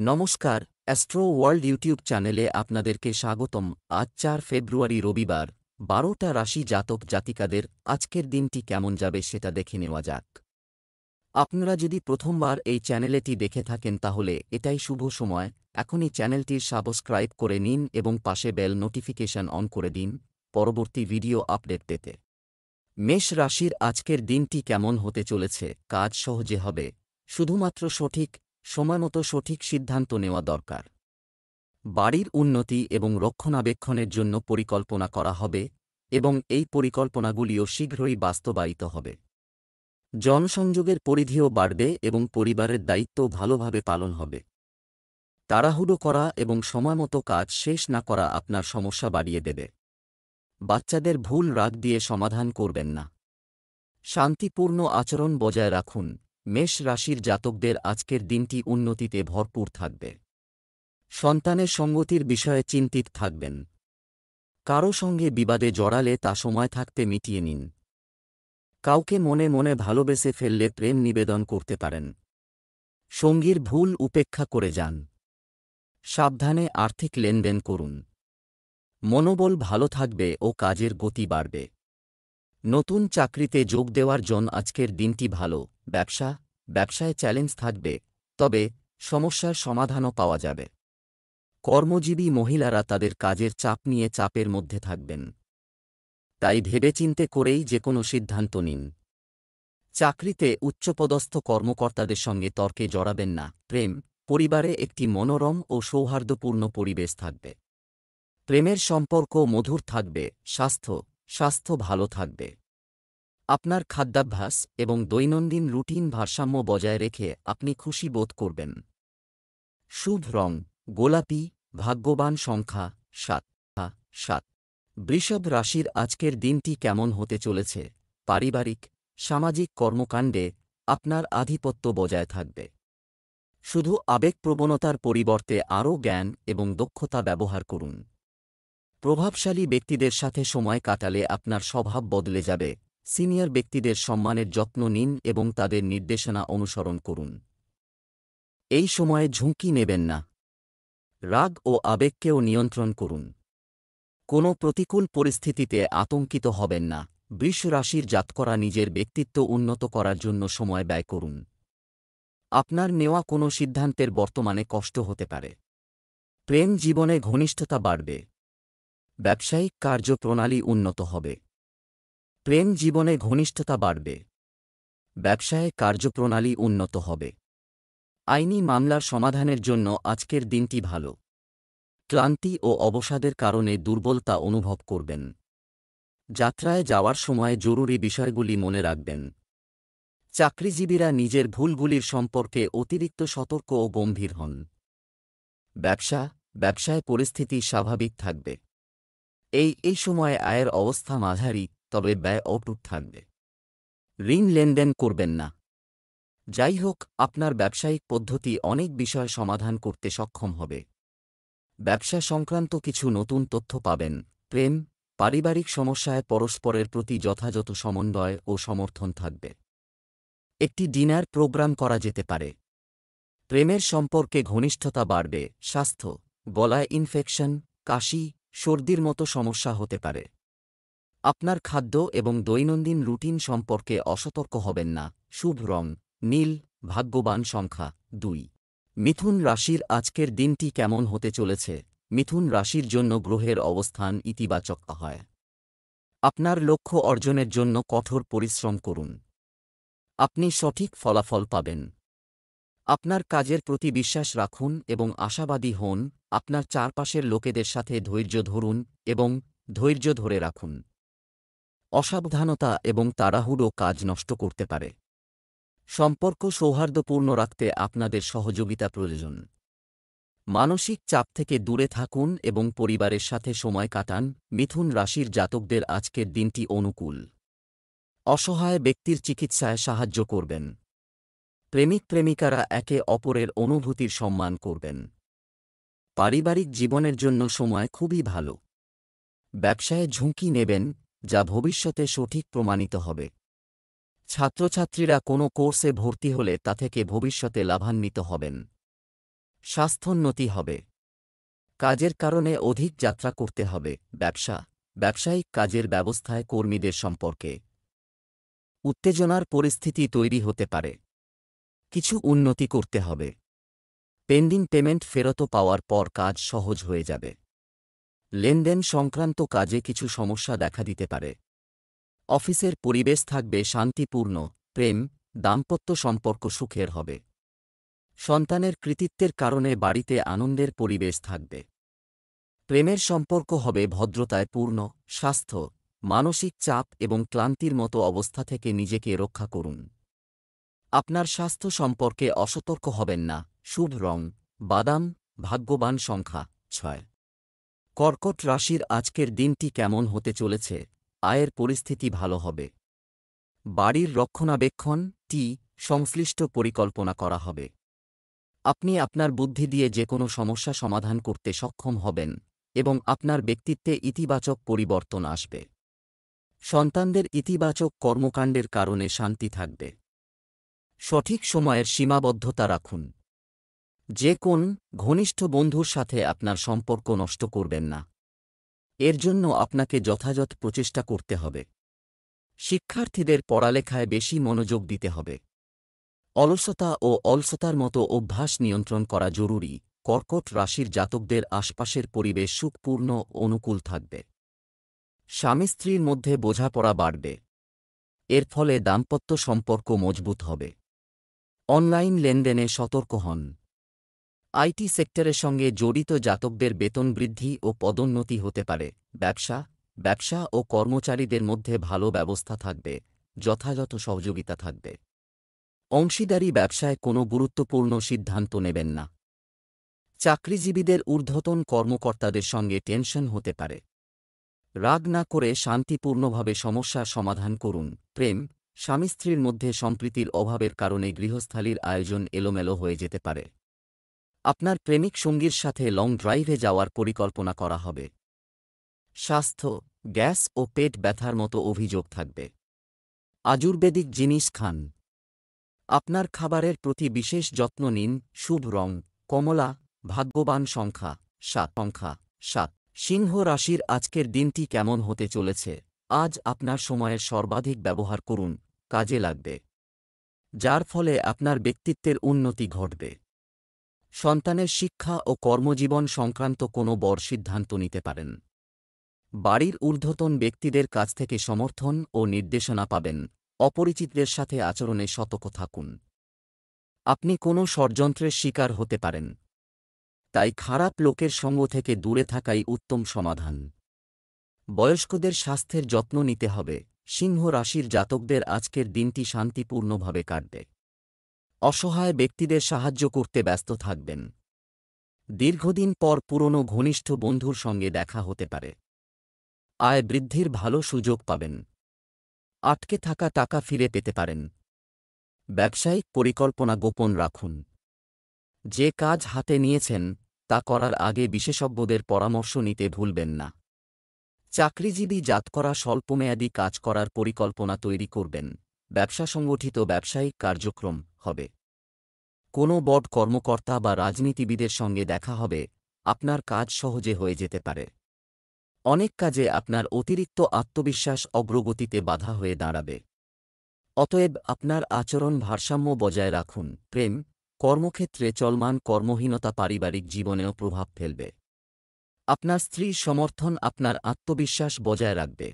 নমস্কার, astro world YouTube চ্যানেলে আপনাদেরকে স্বাগতম। আজ ৪ ফেব্রুয়ারি রবিবার, ১২টা রাশি জাতক জাতিকাদের আজকের দিনটি কেমন যাবে সেটা দেখে নেওয়া যাক। আপনারা যদি প্রথমবার এই চ্যানেলটি দেখে থাকেন তাহলে এটাই শুভ সময়। এখনই চ্যানেলটির সাবস্ক্রাইব করে নিন এবং পাশে বেল নোটিফিকেশন অন করে দিন পরবর্তী ভিডিও আপডেট পেতে। মেষ রাশির আজকের দিনটি কেমন হতে চলেছে? কাজ সহজে হবে, শুধুমাত্র সঠিক সময়মতো সঠিক সিদ্ধান্ত নেওয়া দরকার। বাড়ির উন্নতি এবং রক্ষণাবেক্ষণের জন্য পরিকল্পনা করা হবে এবং এই পরিকল্পনাগুলিও শীঘ্রই বাস্তবায়িত হবে। জনসংযোগের পরিধিও বাড়বে এবং পরিবারের দায়িত্ব ভালোভাবে পালন হবে। তাড়াহুড়ো করা এবং সময়মতো কাজ শেষ না করা আপনার সমস্যা বাড়িয়ে দেবে। বাচ্চাদের ভুল রাগ দিয়ে সমাধান করবেন না। শান্তিপূর্ণ আচরণ বজায় রাখুন। মেষ রাশির জাতকদের আজকের দিনটি উন্নতিতে ভরপুর থাকবে। সন্তানের সঙ্গতির বিষয়ে চিন্তিত থাকবেন। কারও সঙ্গে বিবাদে জড়ালে তা সময় থাকতে মিটিয়ে নিন। কাউকে মনে মনে ভালোবেসে ফেললে প্রেম নিবেদন করতে পারেন। সঙ্গীর ভুল উপেক্ষা করে যান। সাবধানে আর্থিক লেনদেন করুন। মনোবল ভালো থাকবে ও কাজের গতি বাড়বে। নতুন চাকরিতে যোগ দেওয়ার জন্য আজকের দিনটি ভালো। ব্যবসায় চ্যালেঞ্জ থাকবে, তবে সমস্যার সমাধানও পাওয়া যাবে। কর্মজীবী মহিলারা তাদের কাজের চাপ নিয়ে চাপের মধ্যে থাকবেন, তাই ভেবেচিন্তে করেই যে কোনো সিদ্ধান্ত নিন। চাকরিতে উচ্চপদস্থ কর্মকর্তাদের সঙ্গে তর্কে জড়াবেন না। পরিবারে একটি মনোরম ও সৌহার্দ্যপূর্ণ পরিবেশ থাকবে। প্রেমের সম্পর্ক মধুর থাকবে। স্বাস্থ্য ভালো থাকবে। আপনার খাদ্যাভ্যাস এবং দৈনন্দিন রুটিন ভারসাম্য বজায় রেখে আপনি খুশি বোধ করবেন। শুভ রং গোলাপি। ভাগ্যবান সংখ্যা ৭। বৃষভ রাশির আজকের দিনটি কেমন হতে চলেছে? পারিবারিক, সামাজিক কর্মকাণ্ডে আপনার আধিপত্য বজায় থাকবে। শুধু আবেগপ্রবণতার পরিবর্তে আরও জ্ঞান এবং দক্ষতা ব্যবহার করুন। প্রভাবশালী ব্যক্তিদের সাথে সময় কাটালে আপনার স্বভাব বদলে যাবে। সিনিয়র ব্যক্তিদের সম্মানের যত্ন নিন এবং তাদের নির্দেশনা অনুসরণ করুন। এই সময়ে ঝুঁকি নেবেন না। রাগ ও আবেগকেও নিয়ন্ত্রণ করুন। কোনো প্রতিকূল পরিস্থিতিতে আতঙ্কিত হবেন না। বৃষ রাশির জাতকরা নিজের ব্যক্তিত্ব উন্নত করার জন্য সময় ব্যয় করুন। আপনার নেওয়া কোনো সিদ্ধান্তের বর্তমানে কষ্ট হতে পারে। প্রেম জীবনে ঘনিষ্ঠতা বাড়বে। ব্যবসায়িক কার্যপ্রণালী উন্নত হবে। প্রেম জীবনে ঘনিষ্ঠতা বাড়বে। ব্যবসায়ে কার্যপ্রণালী উন্নত হবে। আইনি মামলার সমাধানের জন্য আজকের দিনটি ভালো। ক্লান্তি ও অবসাদের কারণে দুর্বলতা অনুভব করবেন। যাত্রায় যাওয়ার সময় জরুরি বিষয়গুলি মনে রাখবেন। চাকরিজীবীরা নিজের ভুলগুলির সম্পর্কে অতিরিক্ত সতর্ক ও গম্ভীর হন। ব্যবসায় পরিস্থিতি স্বাভাবিক থাকবে। এই সময়ে আয়ের অবস্থা মাঝারি, তবে ব্যয় অটুট থাকবে। ঋণ লেনদেন করবেন না। যাই হোক, আপনার ব্যবসায়িক পদ্ধতি অনেক বিষয় সমাধান করতে সক্ষম হবে। ব্যবসা সংক্রান্ত কিছু নতুন তথ্য পাবেন। পারিবারিক সমস্যায় পরস্পরের প্রতি যথাযথ সমন্বয় ও সমর্থন থাকবে। একটি ডিনার প্রোগ্রাম করা যেতে পারে। প্রেমের সম্পর্কে ঘনিষ্ঠতা বাড়বে। স্বাস্থ্য গলায় ইনফেকশন, কাশি, সর্দির মতো সমস্যা হতে পারে। আপনার খাদ্য এবং দৈনন্দিন রুটিন সম্পর্কে অসতর্ক হবেন না। শুভ রং নীল। ভাগ্যবান সংখ্যা ২। মিথুন রাশির আজকের দিনটি কেমন হতে চলেছে? মিথুন রাশির জন্য গ্রহের অবস্থান ইতিবাচক হয়। আপনার লক্ষ্য অর্জনের জন্য কঠোর পরিশ্রম করুন। আপনি সঠিক ফলাফল পাবেন। আপনার কাজের প্রতি বিশ্বাস রাখুন এবং আশাবাদী হন। আপনার চারপাশের লোকেদের সাথে ধৈর্য ধরুন এবং ধৈর্য ধরে রাখুন। অসাবধানতা এবং তাড়াহুড়ো কাজ নষ্ট করতে পারে। সম্পর্ক সৌহার্দ্যপূর্ণ রাখতে আপনাদের সহযোগিতা প্রয়োজন। মানসিক চাপ থেকে দূরে থাকুন এবং পরিবারের সাথে সময় কাটান। মিথুন রাশির জাতকদের আজকের দিনটি অনুকূল। অসহায় ব্যক্তির চিকিৎসায় সাহায্য করবেন। প্রেমিকারা একে অপরের অনুভূতির সম্মান করবেন। পারিবারিক জীবনের জন্য সময় খুবই ভালো। ব্যবসায়ে ঝুঁকি নেবেন, যা ভবিষ্যতে সঠিক প্রমাণিত হবে। ছাত্রছাত্রীরা কোনো কোর্সে ভর্তি হলে তা থেকে ভবিষ্যতে লাভান্বিত হবেন। স্বাস্থ্যোন্নতি হবে। কাজের কারণে অধিক যাত্রা করতে হবে। ব্যবসায়িক কাজের ব্যবস্থায় কর্মীদের সম্পর্কে উত্তেজনার পরিস্থিতি তৈরি হতে পারে। কিছু উন্নতি করতে হবে। পেন্ডিং পেমেন্ট ফেরত পাওয়ার পর কাজ সহজ হয়ে যাবে। লেনদেন সংক্রান্ত কাজে কিছু সমস্যা দেখা দিতে পারে। অফিসের পরিবেশ থাকবে শান্তিপূর্ণ। প্রেম, দাম্পত্য সম্পর্ক সুখের হবে। সন্তানের কৃতিত্বের কারণে বাড়িতে আনন্দের পরিবেশ থাকবে। প্রেমের সম্পর্ক হবে ভদ্রতায় পূর্ণ। স্বাস্থ্য, মানসিক চাপ এবং ক্লান্তির মতো অবস্থা থেকে নিজেকে রক্ষা করুন। আপনার স্বাস্থ্য সম্পর্কে অসতর্ক হবেন না। শুভ রং বাদাম, ভাগ্যবান সংখ্যা 6। কর্কট রাশির আজকের দিনটি কেমন হতে চলেছে? আয়ের পরিস্থিতি ভালো হবে। বাড়ির রক্ষণাবেক্ষণ সংশ্লিষ্ট পরিকল্পনা করা হবে। আপনি আপনার বুদ্ধি দিয়ে যেকোনো সমস্যা সমাধান করতে সক্ষম হবেন এবং আপনার ব্যক্তিত্বে ইতিবাচক পরিবর্তন আসবে। সন্তানদের ইতিবাচক কর্মকাণ্ডের কারণে শান্তি থাকবে। সঠিক সময়ের সীমাবদ্ধতা রাখুন। যে কোন ঘনিষ্ঠ বন্ধুর সাথে আপনার সম্পর্ক নষ্ট করবেন না। এর জন্য আপনাকে যথাযথ প্রচেষ্টা করতে হবে। শিক্ষার্থীদের পড়ালেখায় বেশি মনোযোগ দিতে হবে। অলসতা ও অলসতার মতো অভ্যাস নিয়ন্ত্রণ করা জরুরি। কর্কট রাশির জাতকদের আশপাশের পরিবেশ সুখপূর্ণ অনুকূল থাকবে। স্বামী স্ত্রীর মধ্যে বোঝাপড়া বাড়বে। এর ফলে দাম্পত্য সম্পর্ক মজবুত হবে। অনলাইন লেনদেনে সতর্ক হন। আইটি সেক্টরের সঙ্গে জড়িত জাতকদের বেতন বৃদ্ধি ও পদোন্নতি হতে পারে। ব্যবসা ও কর্মচারীদের মধ্যে ভালো ব্যবস্থা থাকবে। যথাযথ সহযোগিতা থাকবে। অংশীদারি ব্যবসায় কোনো গুরুত্বপূর্ণ সিদ্ধান্ত নেবেন না। চাকরিজীবীদের ঊর্ধ্বতন কর্মকর্তাদের সঙ্গে টেনশন হতে পারে। রাগ না করে শান্তিপূর্ণভাবে সমস্যার সমাধান করুন। প্রেম, স্বামী স্ত্রীর মধ্যে সম্প্রীতির অভাবের কারণে গৃহস্থালির আয়োজন এলোমেলো হয়ে যেতে পারে। আপনার প্রেমিক সঙ্গীর সাথে লং ড্রাইভে যাওয়ার পরিকল্পনা করা হবে। স্বাস্থ্য, গ্যাস ও পেট ব্যথার মতো অভিযোগ থাকবে। আয়ুর্বেদিক জিনিস খান। আপনার খাবারের প্রতি বিশেষ যত্ন নিন। শুভ রং কমলা, ভাগ্যবান সংখ্যা 7। সিংহ রাশির আজকের দিনটি কেমন হতে চলেছে? আজ আপনার সময়ের সর্বাধিক ব্যবহার করুন, কাজে লাগবে। যার ফলে আপনার ব্যক্তিত্বের উন্নতি ঘটবে। সন্তানের শিক্ষা ও কর্মজীবন সংক্রান্ত কোনো বড় সিদ্ধান্ত নিতে পারেন। বাড়ির ঊর্ধ্বতন ব্যক্তিদের কাছ থেকে সমর্থন ও নির্দেশনা পাবেন। অপরিচিতদের সাথে আচরণে সতর্ক থাকুন। আপনি কোনো ষড়যন্ত্রের শিকার হতে পারেন। তাই খারাপ লোকের সঙ্গ থেকে দূরে থাকাই উত্তম সমাধান। বয়স্কদের স্বাস্থ্যের যত্ন নিতে হবে। সিংহ রাশির জাতকদের আজকের দিনটি শান্তিপূর্ণভাবে কাটবে। অসহায় ব্যক্তিদের সাহায্য করতে ব্যস্ত থাকবেন। দীর্ঘদিন পর পুরনো ঘনিষ্ঠ বন্ধুর সঙ্গে দেখা হতে পারে। আয় বৃদ্ধির ভালো সুযোগ পাবেন। আটকে থাকা টাকা ফিরে পেতে পারেন। ব্যবসায়িক পরিকল্পনা গোপন রাখুন। যে কাজ হাতে নিয়েছেন তা করার আগে বিশেষজ্ঞদের পরামর্শ নিতে ভুলবেন না। চাকরিজীবী জাতকরা স্বল্পমেয়াদী কাজ করার পরিকল্পনা তৈরি করবেন। ব্যবসা সংগঠিত ব্যবসায়িক কার্যক্রম হবে। কোনো বড় কর্মকর্তা বা রাজনীতিবিদের সঙ্গে দেখা হবে। আপনার কাজ সহজে হয়ে যেতে পারে। অনেক কাজে আপনার অতিরিক্ত আত্মবিশ্বাস অগ্রগতিতে বাধা হয়ে দাঁড়াবে। অতএব আপনার আচরণ ভারসাম্য বজায় রাখুন। প্রেম, কর্মক্ষেত্রে চলমান কর্মহীনতা পারিবারিক জীবনেও প্রভাব ফেলবে। আপনার স্ত্রীর সমর্থন আপনার আত্মবিশ্বাস বজায় রাখবে।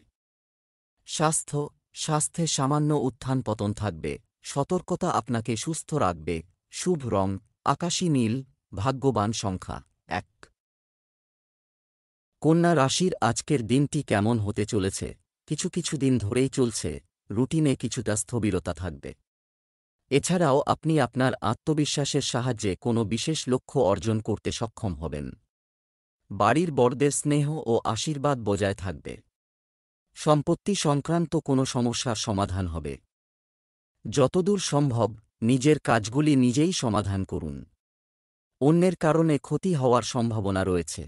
স্বাস্থ্যে সামান্য উত্থান পতন থাকবে। সতর্কতা আপনাকে সুস্থ রাখবে। শুভ রং আকাশী নীল, ভাগ্যবান সংখ্যা 1। কন্যা রাশির আজকের দিনটি কেমন হতে চলেছে? কিছু দিন ধরেই চলছে। রুটিনে কিছুটা স্থবিরতা থাকবে। এছাড়াও আপনি আপনার আত্মবিশ্বাসের সাহায্যে কোনো বিশেষ লক্ষ্য অর্জন করতে সক্ষম হবেন। বাড়ির বড়দের স্নেহ ও আশীর্বাদ বজায় থাকবে। সম্পত্তি সংক্রান্ত কোনো সমস্যার সমাধান হবে। যতদূর সম্ভব নিজের কাজগুলি নিজেই সমাধান করুন। অন্যের কারণে ক্ষতি হওয়ার সম্ভাবনা রয়েছে।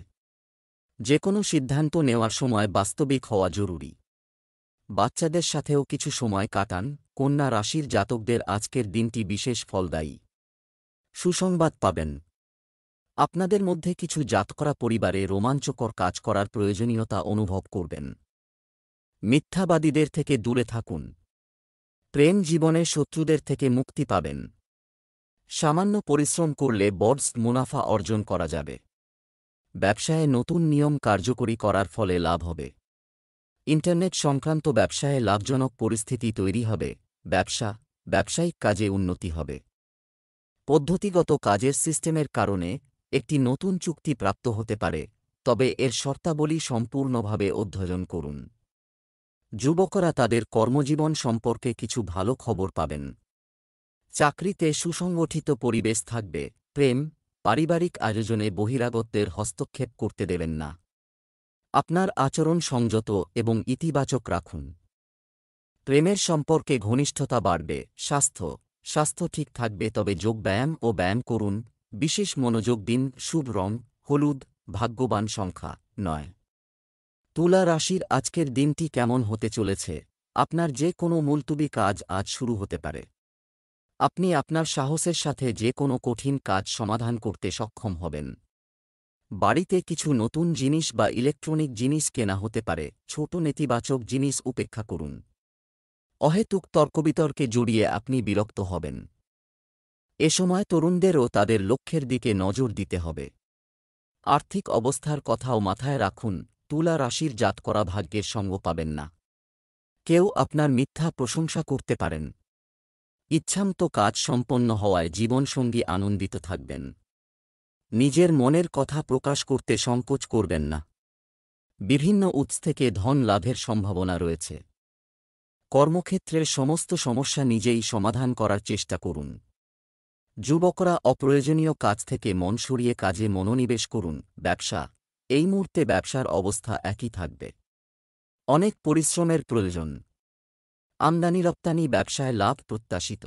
যে কোনো সিদ্ধান্ত নেওয়ার সময় বাস্তবিক হওয়া জরুরি। বাচ্চাদের সাথেও কিছু সময় কাটান। কন্যা রাশির জাতকদের আজকের দিনটি বিশেষ ফলদায়ী। সুসংবাদ পাবেন। আপনাদের মধ্যে কিছু জাতকরা পরিবারে রোমাঞ্চকর কাজ করার প্রয়োজনীয়তা অনুভব করবেন। মিথ্যাবাদীদের থেকে দূরে থাকুন। প্রেম জীবনে শত্রুদের থেকে মুক্তি পাবেন। সামান্য পরিশ্রম করলে বড় মুনাফা অর্জন করা যাবে। ব্যবসায়ে নতুন নিয়ম কার্যকরী করার ফলে লাভ হবে। ইন্টারনেট সংক্রান্ত ব্যবসায়ে লাভজনক পরিস্থিতি তৈরি হবে। ব্যবসায়িক কাজে উন্নতি হবে। পদ্ধতিগত কাজের সিস্টেমের কারণে একটি নতুন চুক্তি প্রাপ্ত হতে পারে, তবে এর শর্তাবলী সম্পূর্ণভাবে অধ্যয়ন করুন। যুবকরা তাদের কর্মজীবন সম্পর্কে কিছু ভালো খবর পাবেন। চাকরিতে সুসংগঠিত পরিবেশ থাকবে। প্রেম, পারিবারিক আয়োজনে বহিরাগতদের হস্তক্ষেপ করতে দেবেন না। আপনার আচরণ সংযত এবং ইতিবাচক রাখুন। প্রেমের সম্পর্কে ঘনিষ্ঠতা বাড়বে। স্বাস্থ্য ঠিক থাকবে, তবে যোগব্যায়াম ও ব্যায়াম করুন। বিশেষ মনোযোগ দিন। শুভ রং হলুদ। ভাগ্যবান সংখ্যা 9। তুলা রাশির আজকের দিনটি কেমন হতে চলেছে? আপনার যে কোনো মুলতুবি কাজ আজ শুরু হতে পারে। আপনি আপনার সাহসের সাথে যে কোনো কঠিন কাজ সমাধান করতে সক্ষম হবেন। বাড়িতে কিছু নতুন জিনিস বা ইলেকট্রনিক জিনিস কেনা হতে পারে। ছোট নেতিবাচক জিনিস উপেক্ষা করুন। অহেতুক তর্কবিতর্কে জড়িয়ে আপনি বিরক্ত হবেন। এ সময় তরুণদেরও তাদের লক্ষ্যের দিকে নজর দিতে হবে। আর্থিক অবস্থার কথাও মাথায় রাখুন। তুলা রাশির জাতকরা ভাগ্যের সঙ্গ পাবেন না। কেউ আপনার মিথ্যা প্রশংসা করতে পারেন। ইচ্ছামতো কাজ সম্পন্ন হওয়ায় জীবনসঙ্গী আনন্দিত থাকবেন। নিজের মনের কথা প্রকাশ করতে সংকোচ করবেন না। বিভিন্ন উৎস থেকে ধন লাভের সম্ভাবনা রয়েছে। কর্মক্ষেত্রের সমস্ত সমস্যা নিজেই সমাধান করার চেষ্টা করুন। যুবকরা অপ্রয়োজনীয় কাজ থেকে মন সরিয়ে কাজে মনোনিবেশ করুন। এই মুহূর্তে ব্যবসার অবস্থা একই থাকবে। অনেক পরিশ্রমের প্রয়োজন। আমদানি রপ্তানি ব্যবসায় লাভ প্রত্যাশিত।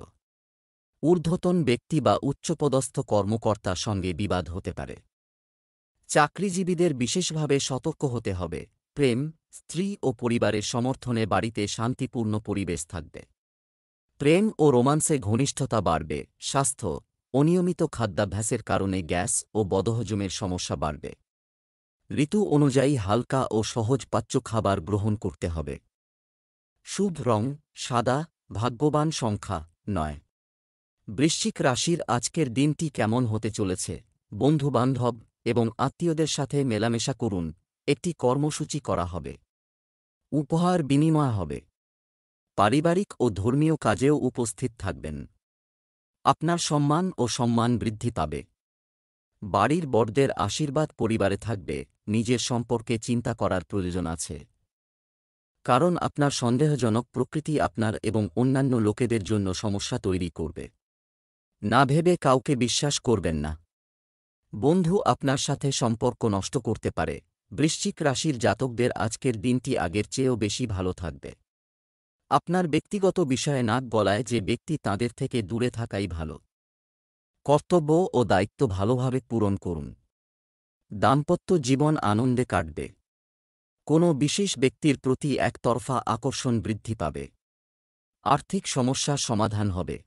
ঊর্ধ্বতন ব্যক্তি বা উচ্চপদস্থ কর্মকর্তার সঙ্গে বিবাদ হতে পারে। চাকরিজীবীদের বিশেষভাবে সতর্ক হতে হবে। প্রেম, স্ত্রী ও পরিবারের সমর্থনে বাড়িতে শান্তিপূর্ণ পরিবেশ থাকবে। প্রেম ও রোমান্সে ঘনিষ্ঠতা বাড়বে। স্বাস্থ্য, অনিয়মিত খাদ্যাভ্যাসের কারণে গ্যাস ও বদহজমের সমস্যা বাড়বে। ঋতু অনুযায়ী হালকা ও সহজপাচ্য খাবার গ্রহণ করতে হবে। শুভ রং সাদা। ভাগ্যবান সংখ্যা 9। বৃশ্চিক রাশির আজকের দিনটি কেমন হতে চলেছে? বন্ধুবান্ধব এবং আত্মীয়দের সাথে মেলামেশা করুন। একটি কর্মসূচি করা হবে। উপহার বিনিময় হবে। পারিবারিক ও ধর্মীয় কাজেও উপস্থিত থাকবেন। আপনার সম্মান বৃদ্ধি পাবে। বাড়ির বড়দের আশীর্বাদ পরিবারে থাকবে। নিজের সম্পর্কে চিন্তা করার প্রয়োজন আছে, কারণ আপনার সন্দেহজনক প্রকৃতি আপনার এবং অন্যান্য লোকেদের জন্য সমস্যা তৈরি করবে। না ভেবে কাউকে বিশ্বাস করবেন না। বন্ধু আপনার সাথে সম্পর্ক নষ্ট করতে পারে। বৃশ্চিক রাশির জাতকদের আজকের দিনটি আগের চেয়েও বেশি ভালো থাকবে। আপনার ব্যক্তিগত বিষয়ে নাক গলায় যে ব্যক্তি তাদের থেকে দূরে থাকাই ভালো। কর্তব্য ও দায়িত্ব ভালোভাবে পূরণ করুন। দাম্পত্য জীবন আনন্দে কাটবে। কোনো বিশেষ ব্যক্তির প্রতি একতরফা আকর্ষণ বৃদ্ধি পাবে। আর্থিক সমস্যার সমাধান হবে।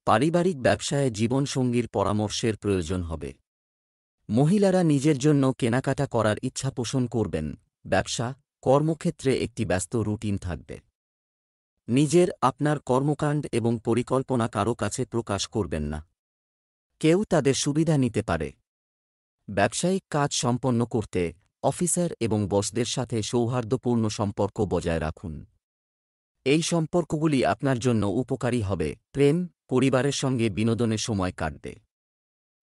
পারিবারিক ব্যবসায়ে জীবনসঙ্গীর পরামর্শের প্রয়োজন হবে। মহিলারা নিজের জন্য কেনাকাটা করার ইচ্ছা পোষণ করবেন। কর্মক্ষেত্রে একটি ব্যস্ত রুটিন থাকবে। আপনার কর্মকাণ্ড এবং পরিকল্পনা কারো কাছে প্রকাশ করবেন না। কেউ তাদের সুবিধা নিতে পারে। ব্যবসায়িক কাজ সম্পন্ন করতে অফিসার এবং বসদের সাথে সৌহার্দ্যপূর্ণ সম্পর্ক বজায় রাখুন। এই সম্পর্কগুলি আপনার জন্য উপকারী হবে। প্রেম, পরিবারের সঙ্গে বিনোদনের সময় কাটবে।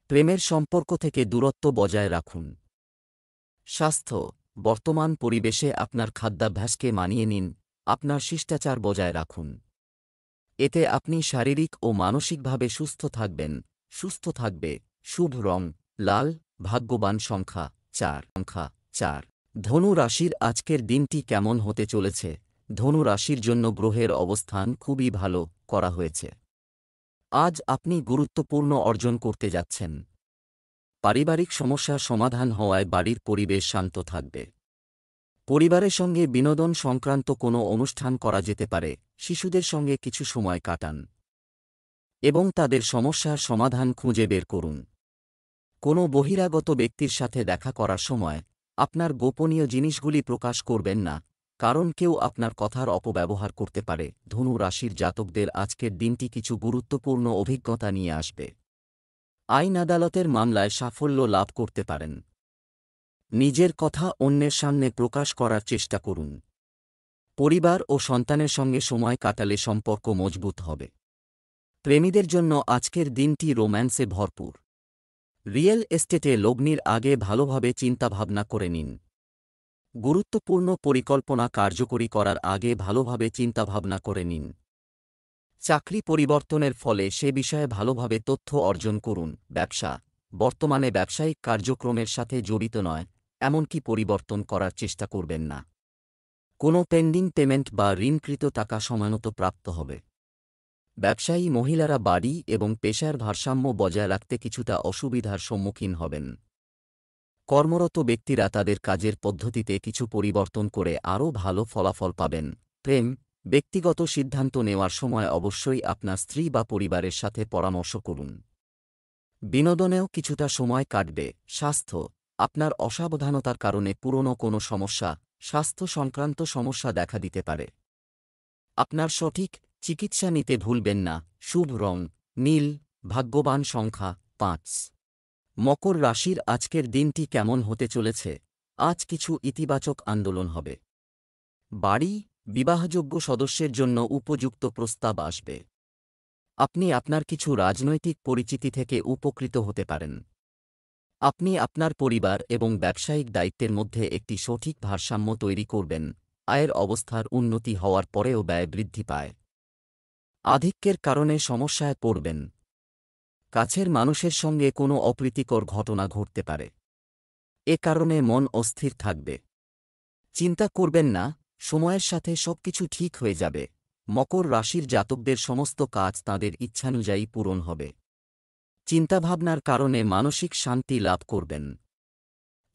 প্রেমের সম্পর্ক থেকে দূরত্ব বজায় রাখুন। স্বাস্থ্য, বর্তমান পরিবেশে আপনার খাদ্যাভ্যাসকে মানিয়ে নিন। আপনার শিষ্টাচার বজায় রাখুন। এতে আপনি শারীরিক ও মানসিকভাবে সুস্থ থাকবে। শুভ রং লাল। ভাগ্যবান সংখ্যা 4। ধনু রাশির আজকের দিনটি কেমন হতে চলেছে? ধনু রাশির জন্য গ্রহের অবস্থান খুবই ভালো করা হয়েছে। আজ আপনি গুরুত্বপূর্ণ অর্জন করতে যাচ্ছেন। পারিবারিক সমস্যার সমাধান হওয়ায় বাড়ির পরিবেশ শান্ত থাকবে। পরিবারের সঙ্গে বিনোদন সংক্রান্ত কোনো অনুষ্ঠান করা যেতে পারে। শিশুদের সঙ্গে কিছু সময় কাটান এবং তাদের সমস্যার সমাধান খুঁজে বের করুন। কোনো বহিরাগত ব্যক্তির সাথে দেখা করার সময় আপনার গোপনীয় জিনিসগুলি প্রকাশ করবেন না, কারণ কেউ আপনার কথার অপব্যবহার করতে পারে। ধনু রাশির জাতকদের আজকের দিনটি কিছু গুরুত্বপূর্ণ অভিজ্ঞতা নিয়ে আসবে। আইন আদালতের মামলায় সাফল্য লাভ করতে পারেন। নিজের কথা অন্যের সামনে প্রকাশ করার চেষ্টা করুন। পরিবার ও সন্তানের সঙ্গে সময় কাটালে সম্পর্ক মজবুত হবে। প্রেমীদের জন্য আজকের দিনটি রোম্যান্সে ভরপুর। রিয়েল এস্টেটে লগ্নির আগে ভালোভাবে চিন্তাভাবনা করে নিন। গুরুত্বপূর্ণ পরিকল্পনা কার্যকরী করার আগে ভালোভাবে চিন্তাভাবনা করে নিন। চাকরি পরিবর্তনের ফলে সে বিষয়ে ভালোভাবে তথ্য অর্জন করুন। ব্যবসা বর্তমানে ব্যবসায়িক কার্যক্রমের সাথে জড়িত নয়, এমনকি পরিবর্তন করার চেষ্টা করবেন না। কোনো পেন্ডিং পেমেন্ট বা ঋণকৃত টাকা সময়মতো প্রাপ্ত হবে। ব্যবসায়ী মহিলারা বাড়ি এবং পেশার ভারসাম্য বজায় রাখতে কিছুটা অসুবিধার সম্মুখীন হবেন। কর্মরত ব্যক্তিরা তাদের কাজের পদ্ধতিতে কিছু পরিবর্তন করে আরও ভালো ফলাফল পাবেন। প্রেম ব্যক্তিগত সিদ্ধান্ত নেওয়ার সময় অবশ্যই আপনার স্ত্রী বা পরিবারের সাথে পরামর্শ করুন। বিনোদনেও কিছুটা সময় কাটবে। স্বাস্থ্য আপনার অসাবধানতার কারণে পুরনো কোনো সমস্যা, স্বাস্থ্য সংক্রান্ত সমস্যা দেখা দিতে পারে। আপনার সঠিক চিকিৎসা নিতে ভুলবেন না। শুভ রং নীল, ভাগ্যবান সংখ্যা 5। মকর রাশির আজকের দিনটি কেমন হতে চলেছে? আজ কিছু ইতিবাচক আন্দোলন হবে। বাড়ি বিবাহযোগ্য সদস্যের জন্য উপযুক্ত প্রস্তাব আসবে। আপনি আপনার কিছু রাজনৈতিক পরিচিতি থেকে উপকৃত হতে পারেন। আপনি আপনার পরিবার এবং ব্যবসায়িক দায়িত্বের মধ্যে একটি সঠিক ভারসাম্য তৈরি করবেন। আয়ের অবস্থার উন্নতি হওয়ার পরেও ব্যয় বৃদ্ধি পায়। আধিক্যের কারণে সমস্যায় পড়বেন। কাছের মানুষের সঙ্গে কোনো অপ্রীতিকর ঘটনা ঘটতে পারে। এ কারণে মন অস্থির থাকবে। চিন্তা করবেন না, সময়ের সাথে সবকিছু ঠিক হয়ে যাবে। মকর রাশির জাতকদের সমস্ত কাজ তাঁদের ইচ্ছানুযায়ী পূরণ হবে। চিন্তাভাবনার কারণে মানসিক শান্তি লাভ করবেন।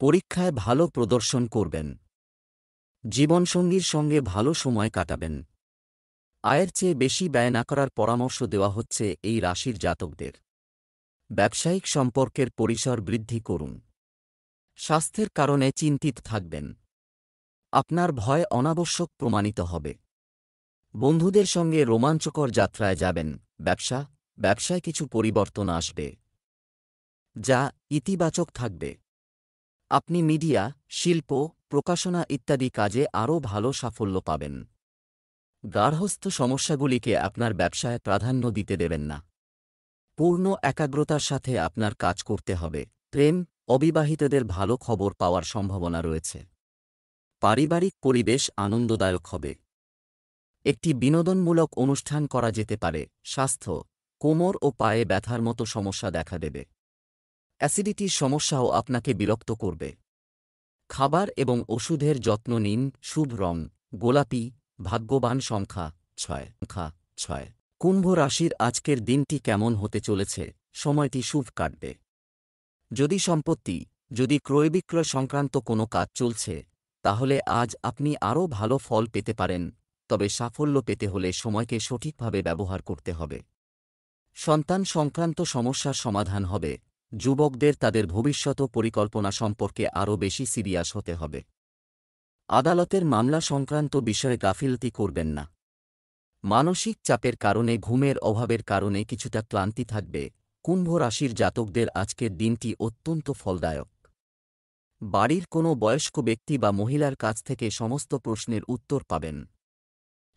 পরীক্ষায় ভালো প্রদর্শন করবেন। জীবনসঙ্গীর সঙ্গে ভালো সময় কাটাবেন। আয়ের চেয়ে বেশি ব্যয় না করার পরামর্শ দেওয়া হচ্ছে এই রাশির জাতকদের। ব্যবসায়িক সম্পর্কের পরিসর বৃদ্ধি করুন। স্বাস্থ্যের কারণে চিন্তিত থাকবেন। আপনার ভয় অনাবশ্যক প্রমাণিত হবে। বন্ধুদের সঙ্গে রোমাঞ্চকর যাত্রায় যাবেন। ব্যবসায় কিছু পরিবর্তন আসবে, যা ইতিবাচক থাকবে। আপনি মিডিয়া, শিল্প, প্রকাশনা ইত্যাদি কাজে আরও ভালো সাফল্য পাবেন। গার্হস্থ্য সমস্যাগুলিকে আপনার ব্যবসায় প্রাধান্য দিতে দেবেন না। পূর্ণ একাগ্রতার সাথে আপনার কাজ করতে হবে। প্রেম অবিবাহিতদের ভালো খবর পাওয়ার সম্ভাবনা রয়েছে। পারিবারিক পরিবেশ আনন্দদায়ক হবে। একটি বিনোদনমূলক অনুষ্ঠান করা যেতে পারে। স্বাস্থ্য কোমর ও পায়ে ব্যথার মতো সমস্যা দেখা দেবে। অ্যাসিডিটির সমস্যাও আপনাকে বিরক্ত করবে। খাবার এবং ওষুধের যত্ন নিন। শুভ রং গোলাপি, ভাগ্যবান সংখ্যা 6। কুম্ভ রাশির আজকের দিনটি কেমন হতে চলেছে? সময়টি শুভ কাটবে। যদি ক্রয়বিক্রয় সংক্রান্ত কোনো কাজ চলছে, তাহলে আজ আপনি আরও ভালো ফল পেতে পারেন। তবে সাফল্য পেতে হলে সময়কে সঠিকভাবে ব্যবহার করতে হবে। সন্তান সংক্রান্ত সমস্যার সমাধান হবে। যুবকদের তাদের ভবিষ্যৎ পরিকল্পনা সম্পর্কে আরও বেশি সিরিয়াস হতে হবে। আদালতের মামলা সংক্রান্ত বিষয়ে গাফিলতি করবেন না। মানসিক চাপের কারণে ঘুমের অভাবের কারণে কিছুটা ক্লান্তি থাকবে। কুম্ভ রাশির জাতকদের আজকের দিনটি অত্যন্ত ফলদায়ক। বাড়ির কোনো বয়স্ক ব্যক্তি বা মহিলার কাছ থেকে সমস্ত প্রশ্নের উত্তর পাবেন।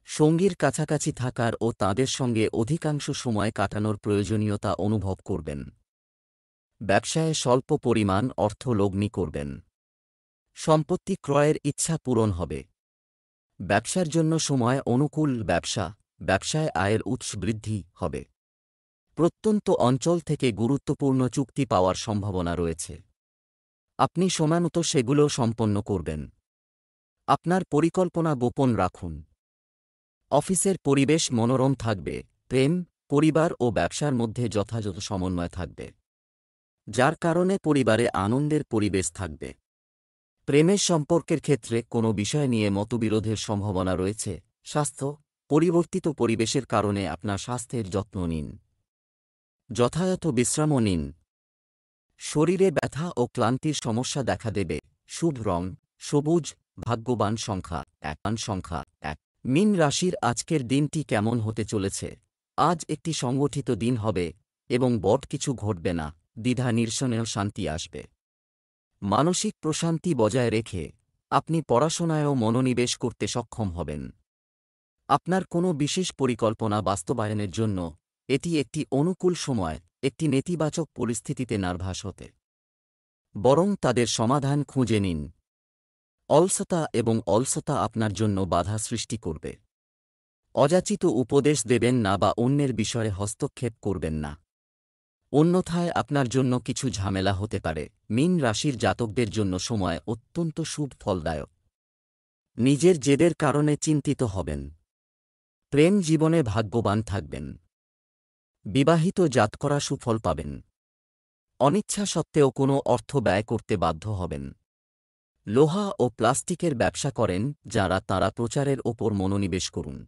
সঙ্গীর কাছাকাছি থাকার ও তাঁদের সঙ্গে অধিকাংশ সময় কাটানোর প্রয়োজনীয়তা অনুভব করবেন। ব্যবসায়ে স্বল্প পরিমাণ অর্থ লগ্নি করবেন। সম্পত্তি ক্রয়ের ইচ্ছা পূরণ হবে। ব্যবসার জন্য সময় অনুকূল। ব্যবসায় আয়ের উৎস বৃদ্ধি হবে। প্রত্যন্ত অঞ্চল থেকে গুরুত্বপূর্ণ চুক্তি পাওয়ার সম্ভাবনা রয়েছে। আপনি সময়মতো সেগুলো সম্পন্ন করবেন। আপনার পরিকল্পনা গোপন রাখুন। অফিসের পরিবেশ মনোরম থাকবে। প্রেম পরিবার ও ব্যবসার মধ্যে যথাযথ সমন্বয় থাকবে, যার কারণে পরিবারে আনন্দের পরিবেশ থাকবে। প্রেমের সম্পর্কের ক্ষেত্রে কোনো বিষয় নিয়ে মতবিরোধের সম্ভাবনা রয়েছে। স্বাস্থ্য পরিবর্তিত পরিবেশের কারণে আপনার স্বাস্থ্যের যত্ন নিন। যথাযথ বিশ্রামও নিন। শরীরে ব্যথা ও ক্লান্তির সমস্যা দেখা দেবে। শুভ রং সবুজ। ভাগ্যবান সংখ্যা এক। মীন রাশির আজকের দিনটি কেমন হতে চলেছে? আজ একটি সংগঠিত দিন হবে এবং বড় কিছু ঘটবে না। দ্বিধা নিরসনেও শান্তি আসবে। মানসিক প্রশান্তি বজায় রেখে আপনি পড়াশোনায়ও মনোনিবেশ করতে সক্ষম হবেন। আপনার কোনো বিশেষ পরিকল্পনা বাস্তবায়নের জন্য এটি একটি অনুকূল সময়। একটি নেতিবাচক পরিস্থিতিতে নার্ভাস হতে বরং তাদের সমাধান খুঁজে নিন। অলসতা আপনার জন্য বাধা সৃষ্টি করবে। অযাচিত উপদেশ দেবেন না বা অন্যের বিষয়ে হস্তক্ষেপ করবেন না, অন্যথায় আপনার জন্য কিছু ঝামেলা হতে পারে। মীন রাশির জাতকদের জন্য সময় অত্যন্ত শুভ ফলদায়ক। নিজের জেদের কারণে চিন্তিত হবেন। প্রেম জীবনে ভাগ্যবান থাকবেন। বিবাহিত জাতকরা সুফল পাবেন। অনিচ্ছা সত্ত্বেও কোনো অর্থ ব্যয় করতে বাধ্য হবেন। লোহা ও প্লাস্টিকের ব্যবসা করেন যাঁরা, তাঁরা প্রচারের ওপর মনোনিবেশ করুন।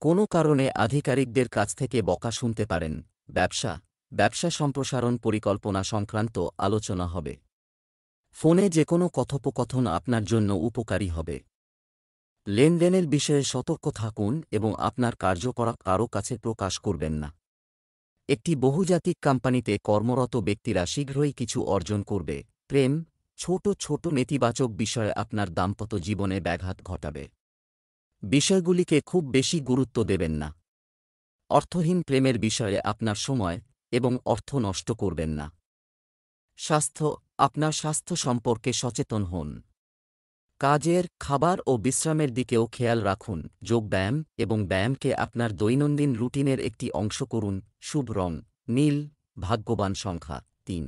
কোনো কারণে আধিকারিকদের কাছ থেকে বকা শুনতে পারেন। ব্যবসা সম্প্রসারণ পরিকল্পনা সংক্রান্ত আলোচনা হবে। ফোনে যেকোনো কথোপকথন আপনার জন্য উপকারী হবে। লেনদেনের বিষয়ে সতর্ক থাকুন এবং আপনার কার্যকলাপ কারও কাছে প্রকাশ করবেন না। একটি বহুজাতিক কোম্পানিতে কর্মরত ব্যক্তিরা শীঘ্রই কিছু অর্জন করবে। প্রেম ছোট নেতিবাচক বিষয় আপনার দাম্পত্য জীবনে ব্যাঘাত ঘটাবে। বিষয়গুলিকে খুব বেশি গুরুত্ব দেবেন না। অর্থহীন প্রেমের বিষয়ে আপনার সময় এবং অর্থ নষ্ট করবেন না। আপনার স্বাস্থ্য সম্পর্কে সচেতন হন। কাজের, খাবার ও বিশ্রামের দিকেও খেয়াল রাখুন। যোগব্যায়াম এবং ব্যায়ামকে আপনার দৈনন্দিন রুটিনের একটি অংশ করুন। শুভ রং নীল। ভাগ্যবান সংখ্যা 3।